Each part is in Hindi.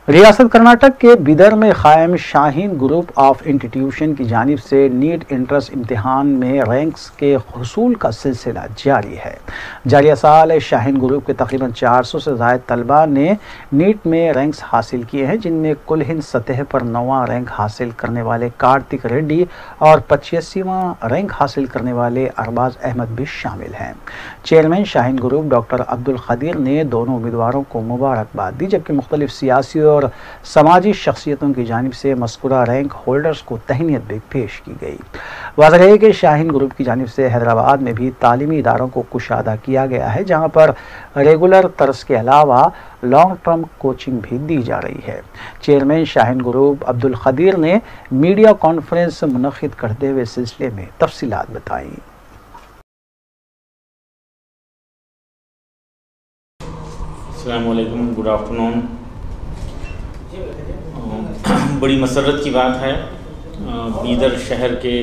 रियासत कर्नाटक के बीदर में कायम शाहीन ग्रुप ऑफ इंस्टीट्यूशन की जानिब से नीट इंट्रेंस इम्तिहान में रैंक्स के हुसूल का सिलसिला जारी है। जारी साल शाहीन ग्रुप के तकरीबन 400 से ज़ायद तलबा ने नीट में रैंक्स हासिल किए हैं, जिनमें कुल हिंद सतह पर 9वां रैंक हासिल करने वाले कार्तिक रेड्डी और 85वां रैंक हासिल करने वाले अरबाज अहमद भी शामिल हैं। Chairman Shaheen group doctor Abdul Khadir ने दोनों उम्मीदवारों को मुबारकबाद दी, जबकि मुख्तलिफ सियासी और समाजी शख्सियतों की जानिब से मज़कूरा रैंक होल्डर्स को तहनीत भी पेश की गई। वाज़ेह है कि शाहीन ग्रुप की जानिब से हैदराबाद में भी तालीमी इदारों को कुशादा किया गया है, जहाँ पर रेगुलर तर्ज के अलावा लॉन्ग टर्म कोचिंग भी दी जा रही है। चेयरमैन शाहीन ग्रुप अब्दुल खदीर ने मीडिया कॉन्फ्रेंस मुनक़िद करते हुए सिलसिले में तफसीलात बताई। अस्सलामु अलैकुम, गुड आफ्टरनून। बड़ी मसरत की बात है, बीदर शहर के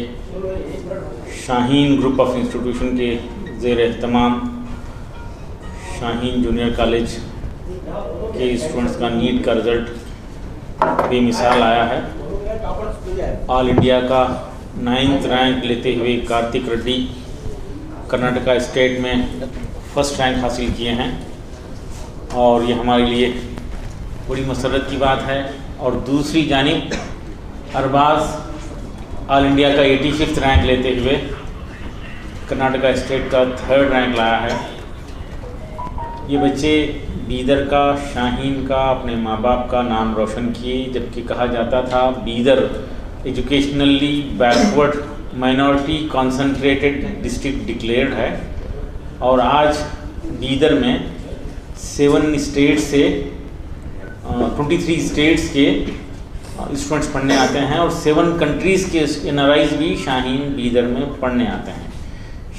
शाहीन ग्रुप ऑफ इंस्टीट्यूशन के ज़ेर एहतमाम शाहीन जूनियर कॉलेज के स्टूडेंट्स का नीट का रिज़ल्ट बेमिसाल आया है। ऑल इंडिया का 9th रैंक लेते हुए कार्तिक रेड्डी कर्नाटका स्टेट में फर्स्ट रैंक हासिल किए हैं और ये हमारे लिए बड़ी मसरत की बात है। और दूसरी जानिब अरबाज ऑल इंडिया का 85th रैंक लेते हुए कर्नाटका स्टेट का 3rd रैंक लाया है। ये बच्चे बीदर का, शाहीन का, अपने माँ बाप का नाम रोशन किए, जबकि कहा जाता था Bidar educationally backward minority concentrated district declared है। और आज बीदर में 7 स्टेट से 23 स्टेट्स के स्टूडेंट्स पढ़ने आते हैं और 7 कंट्रीज़ के NRIs भी शाहीन बीदर में पढ़ने आते हैं।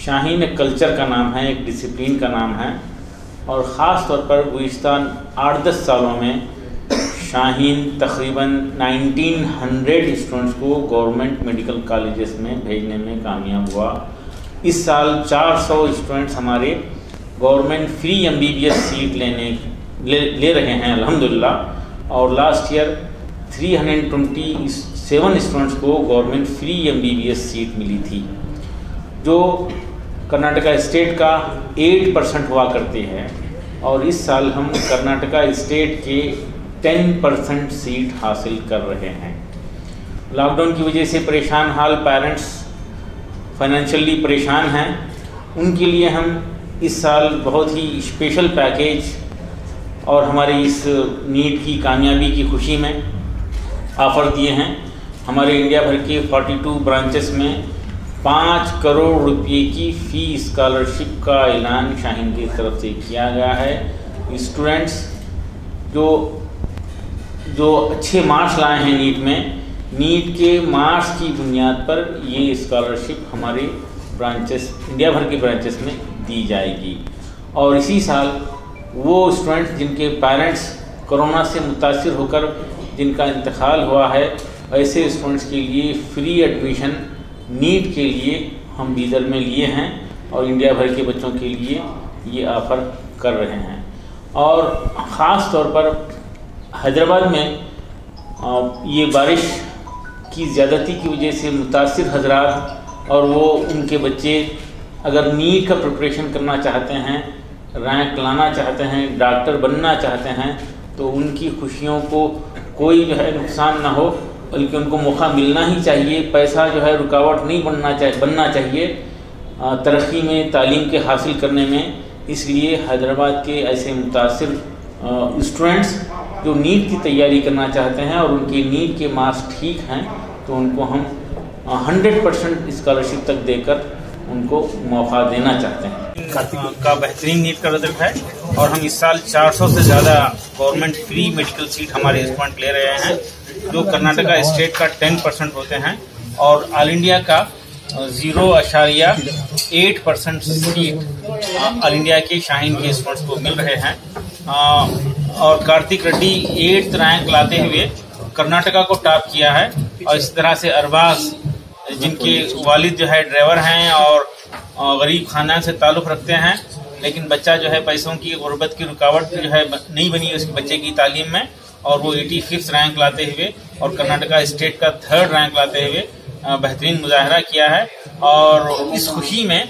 शाहीन एक कल्चर का नाम है, एक डिसिप्लिन का नाम है और ख़ास तौर पर गुज़िश्ता 8-10 सालों में शाहीन तकरीबन 1900 स्टूडेंट्स को गवर्नमेंट मेडिकल कॉलेजेस में भेजने में कामयाब हुआ। इस साल 400 स्टूडेंट्स हमारे गवर्नमेंट फ्री MBBS सीट ले रहे हैं अल्हम्दुलिल्लाह। और लास्ट ईयर 327 स्टूडेंट्स को गवर्नमेंट फ्री MBBS सीट मिली थी, जो कर्नाटका स्टेट का 8% हुआ करते हैं। और इस साल हम कर्नाटका स्टेट के 10% सीट हासिल कर रहे हैं। लॉकडाउन की वजह से परेशान हाल पेरेंट्स फाइनेंशियली परेशान हैं, उनके लिए हम इस साल बहुत ही स्पेशल पैकेज और हमारे इस नीट की कामयाबी की खुशी में ऑफ़र दिए हैं। हमारे इंडिया भर के 42 ब्रांचेस में 5 करोड़ रुपए की फ़ी स्कॉलरशिप का ऐलान शाहीन की तरफ से किया गया है। स्टूडेंट्स जो अच्छे मार्क्स लाए हैं नीट के मार्क्स की बुनियाद पर ये स्कॉलरशिप हमारे ब्रांचेस, इंडिया भर के ब्रांचेस में दी जाएगी। और इसी साल वो स्टूडेंट्स जिनके पेरेंट्स कोरोना से मुतासिर होकर जिनका इंतकाल हुआ है, ऐसे स्टूडेंट्स के लिए फ्री एडमिशन नीट के लिए हम बीदर में लिए हैं और इंडिया भर के बच्चों के लिए ये ऑफ़र कर रहे हैं। और ख़ास तौर पर हैदराबाद में ये बारिश की ज़्यादती की वजह से मुतासिर हजरात और वो उनके बच्चे अगर नीट का प्रिपरेशन करना चाहते हैं, रैंक लाना चाहते हैं, डॉक्टर बनना चाहते हैं, तो उनकी खुशियों को कोई जो है नुकसान ना हो, बल्कि उनको मौका मिलना ही चाहिए। पैसा जो है रुकावट नहीं बनना चाहिए तरक्की में, तालीम के हासिल करने में। इसलिए हैदराबाद के ऐसे मुतासिर स्टूडेंट्स जो नीट की तैयारी करना चाहते हैं और उनके नीट के मार्क्स ठीक हैं, तो उनको हम 100% स्कॉलरशिप तक देकर उनको मौका देना चाहते हैं। का बेहतरीन नीट का रिजल्ट है और हम इस साल 400 से ज़्यादा गवर्नमेंट फ्री मेडिकल सीट हमारे स्टूडेंट ले रहे हैं, जो कर्नाटका स्टेट का 10% होते हैं और ऑल इंडिया का 0.8% सीट ऑल इंडिया के शाहीन के स्टूडेंट्स को मिल रहे हैं। और कार्तिक रेड्डी 8th रैंक लाते हुए कर्नाटका को टॉप किया है। और इस तरह से अरबाज, जिनके वालिद जो है ड्राइवर हैं और गरीब खानदान से ताल्लुक़ रखते हैं, लेकिन बच्चा जो है पैसों की गुर्बत की रुकावट जो है नहीं बनी उसके बच्चे की तालीम में, और वो 85th रैंक लाते हुए और कर्नाटका स्टेट का 3rd रैंक लाते हुए बेहतरीन मुजाहरा किया है। और इस खुशी में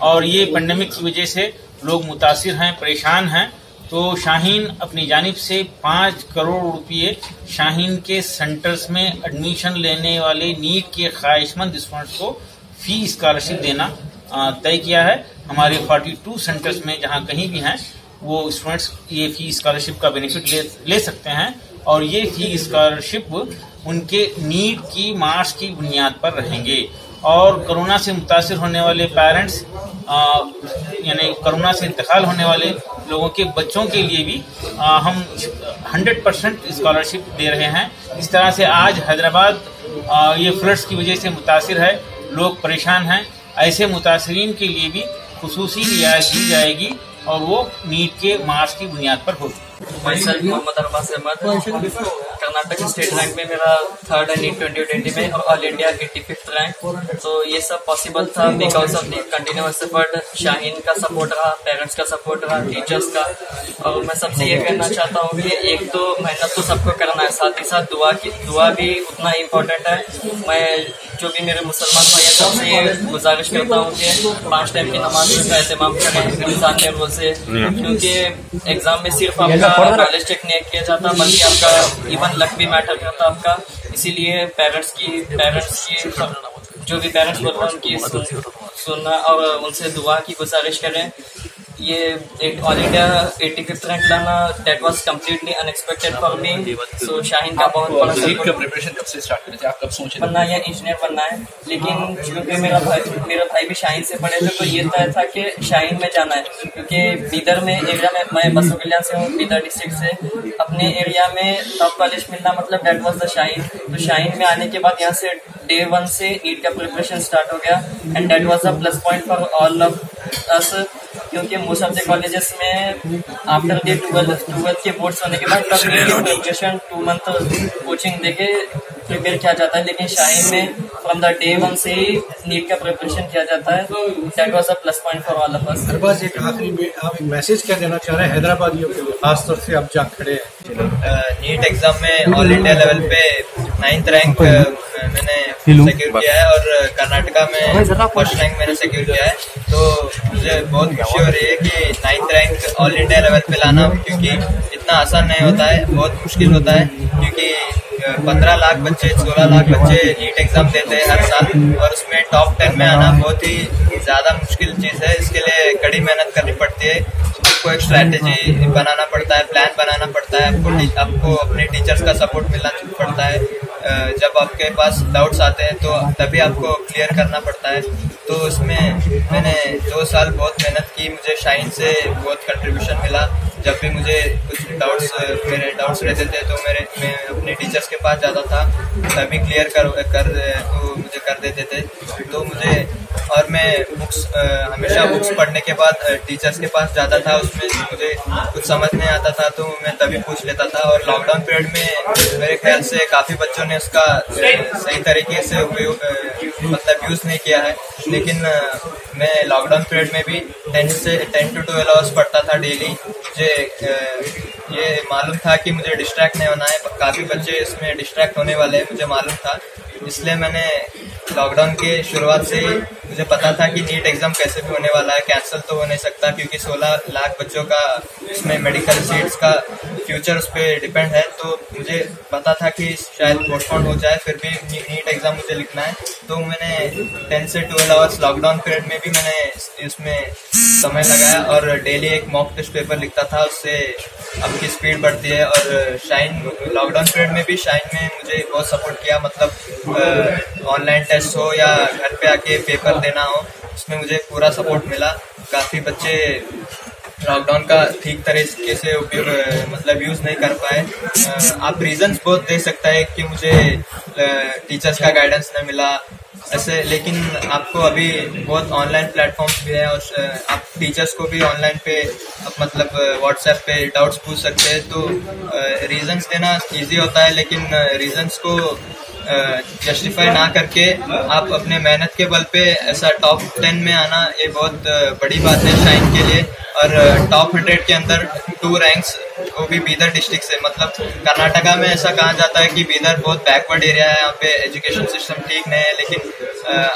और ये पेंडेमिक की वजह से लोग मुतासिर हैं, परेशान हैं, तो शाहीन अपनी जानिब से 5 करोड़ रुपये शाहीन के सेंटर्स में एडमिशन लेने वाले नीट के ख्वाहिशमंद स्टूडेंट्स को फी स्कॉलरशिप देना तय किया है। हमारे 42 सेंटर्स में जहां कहीं भी हैं वो स्टूडेंट्स ये फी स्कॉलरशिप का बेनिफिट ले सकते हैं और ये फी स्कॉलरशिप उनके नीट की मार्क्स की बुनियाद पर रहेंगे। और कोरोना से मुतासिर होने वाले पेरेंट्स यानी कोरोना से इंतकाल होने वाले लोगों के बच्चों के लिए भी हम 100% स्कॉलरशिप दे रहे हैं। इस तरह से आज हैदराबाद ये फ्लड्स की वजह से मुतासिर है, लोग परेशान हैं, ऐसे मुतासिरीन के लिए भी खुसूसी रियायत दी जाएगी और वो नीट के मार्क्स की बुनियाद पर होगी। मोहम्मद अरबाज अहमद, कर्नाटक स्टेट रैंक में मेरा 3rd है नीट 2020 में और ऑल इंडिया 85th रैंक। तो ये सब पॉसिबल था because of the continuous effort, Shaheen का सपोर्ट रहा, पेरेंट्स का सपोर्ट रहा, टीचर्स का। और मैं सबसे ये कहना चाहता हूँ कि एक तो मेहनत तो सबको करना है, साथ ही साथ दुआ भी उतना इम्पोर्टेंट है। मैं जो भी मेरे मुसलमान भाई हैं सबसे ये गुजारिश करता हूँ कि 5 टाइम की नमाज का एहतमाम करें रमजान के रोज़े, क्योंकि एग्जाम में सिर्फ आपका नॉलेज चेक नहीं किया जाता बल्कि आपका इवन लक भी मैटर करता है आपका। इसीलिए पेरेंट्स की जो भी पेरेंट्स बोल रहे हैं उनकी सुनना और उनसे दुआ की गुजारिश करें। ये एक ऑल इंडिया 85th रैंक लाना that was completely unexpected for me. So Shaheen का बहुत बड़ा सपोर्ट। प्रिपरेशन कब से स्टार्ट करे थे, आप कब सोचे बनना या इंजीनियर बनना है, लेकिन क्योंकि मेरा भाई भी शाहीन से पढ़े थे तो ये तय था कि शाहीन में जाना है, क्योंकि बीदर में एरिया में मैं बसो कल्याण से हूँ, बीदर डिस्ट्रिक्ट से। अपने एरिया में टॉप कॉलेज मिलना मतलब दैट वाज द शाहीन। तो शाहीन में आने के बाद यहाँ से Day 1 से नीट का प्रिपरेशन स्टार्ट हो गया and that was a plus point for all of अस, क्योंकि मोस्ट ऑफ द कॉलेजेस में आफ्टर द 12th के बोर्ड्स होने के बाद प्रिपरेशन 2 मंथ कोचिंग देके प्रिपेयर किया जाता है, लेकिन शाहीन में फ्रॉम द Day 1 से ही नीट का प्रिपरेशन किया जाता है। That was a plus point for all of us. Arbaaz, एक आखिरी में आप एक मैसेज क्या देना चाह रहे हैं हैदराबादियों के लिए, खासतौर से आप जहाँ खड़े हैं? नीट एग्जाम में ऑल इंडिया लेवल पे 9th रैंक मैंने सिक्योर किया है और कर्नाटका में 1st रैंक मैंने सिक्योर किया है। तो मुझे बहुत खुशी हो रही है कि 9th rank all India level पे लाना, क्योंकि इतना आसान नहीं होता है, बहुत मुश्किल होता है, क्योंकि 15 लाख बच्चे 16 लाख बच्चे नीट एग्जाम देते हैं हर साल और उसमें टॉप 10 में आना बहुत ही ज़्यादा मुश्किल चीज़ है। इसके लिए कड़ी मेहनत करनी पड़ती है, आपको एक स्ट्रैटेजी बनाना पड़ता है, प्लान बनाना पड़ता है, आपको अपने टीचर्स का सपोर्ट मिलना पड़ता है। जब आपके पास डाउट्स आते हैं तो तभी आपको क्लियर करना पड़ता है। तो इसमें मैंने 2 साल बहुत मेहनत की, मुझे शाहीन से बहुत कंट्रीब्यूशन मिला। जब भी मुझे कुछ मेरे डाउट्स रहते थे तो मैं अपने टीचर्स के पास जाता था, तभी क्लियर तो मुझे कर देते थे। तो मैं हमेशा बुक्स पढ़ने के बाद टीचर्स के पास जाता था, उसमें मुझे कुछ समझ नहीं आता था तो मैं तभी पूछ लेता था। और लॉकडाउन पीरियड में मेरे ख्याल से काफ़ी बच्चों ने उसका सही तरीके से उपयोग यूज़ नहीं किया है, लेकिन मैं लॉकडाउन पीरियड में भी 10 to 12 आवर्स पढ़ता था डेली। मुझे ये मालूम था कि मुझे डिस्ट्रैक्ट नहीं होना है, काफ़ी बच्चे इसमें डिस्ट्रैक्ट होने वाले हैं, मुझे मालूम था। इसलिए मैंने लॉकडाउन के शुरुआत से ही मुझे पता था कि नीट एग्ज़ाम कैसे भी होने वाला है, कैंसिल तो हो नहीं सकता, क्योंकि 16 लाख बच्चों का इसमें मेडिकल सीट्स का फ्यूचर उस पर डिपेंड है। तो मुझे पता था कि शायद पोस्टपोन हो जाए, फिर भी नीट एग्ज़ाम मुझे लिखना है। तो मैंने 10 से 12 आवर्स लॉकडाउन पीरियड में भी मैंने इसमें समय लगाया और डेली एक मॉक टेस्ट पेपर लिखता था, उससे आपकी स्पीड बढ़ती है। और शाहीन लॉकडाउन पीरियड में भी शाहीन में मुझे बहुत सपोर्ट किया, मतलब ऑनलाइन टेस्ट हो या घर पे आके पेपर देना हो, उसमें मुझे पूरा सपोर्ट मिला। काफ़ी बच्चे लॉकडाउन का ठीक तरीके से उपयोग मतलब यूज़ नहीं कर पाए। आप रीजंस बहुत दे सकता है कि मुझे टीचर्स का गाइडेंस नहीं मिला ऐसे, लेकिन आपको अभी बहुत ऑनलाइन प्लेटफॉर्म्स भी हैं और आप टीचर्स को भी ऑनलाइन पे मतलब व्हाट्सएप पे डाउट्स पूछ सकते हैं। तो रीजंस देना इजी होता है, लेकिन रीजंस को जस्टिफाई ना करके आप अपने मेहनत के बल पे ऐसा टॉप 10 में आना, ये बहुत बड़ी बात है शाहीन के लिए। और टॉप 100 के अंदर 2 रैंक्स वो भी बीदर डिस्ट्रिक्ट से। मतलब कर्नाटका में ऐसा कहा जाता है कि बीदर बहुत बैकवर्ड एरिया है, यहाँ पे एजुकेशन सिस्टम ठीक नहीं है, लेकिन